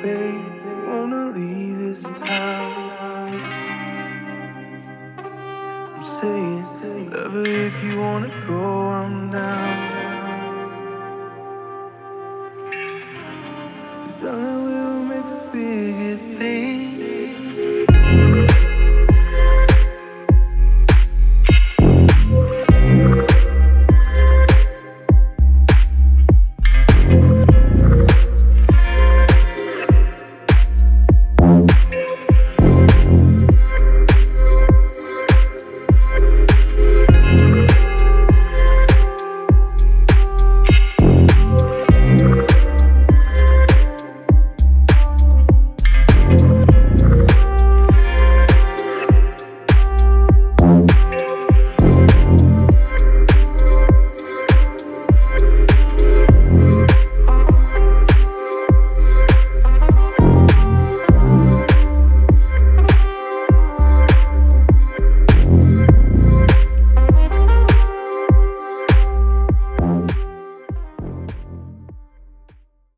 babe, wanna leave this town. I'm saying, whatever, if you wanna go, I'm down. Darling, we'll make the biggest thing.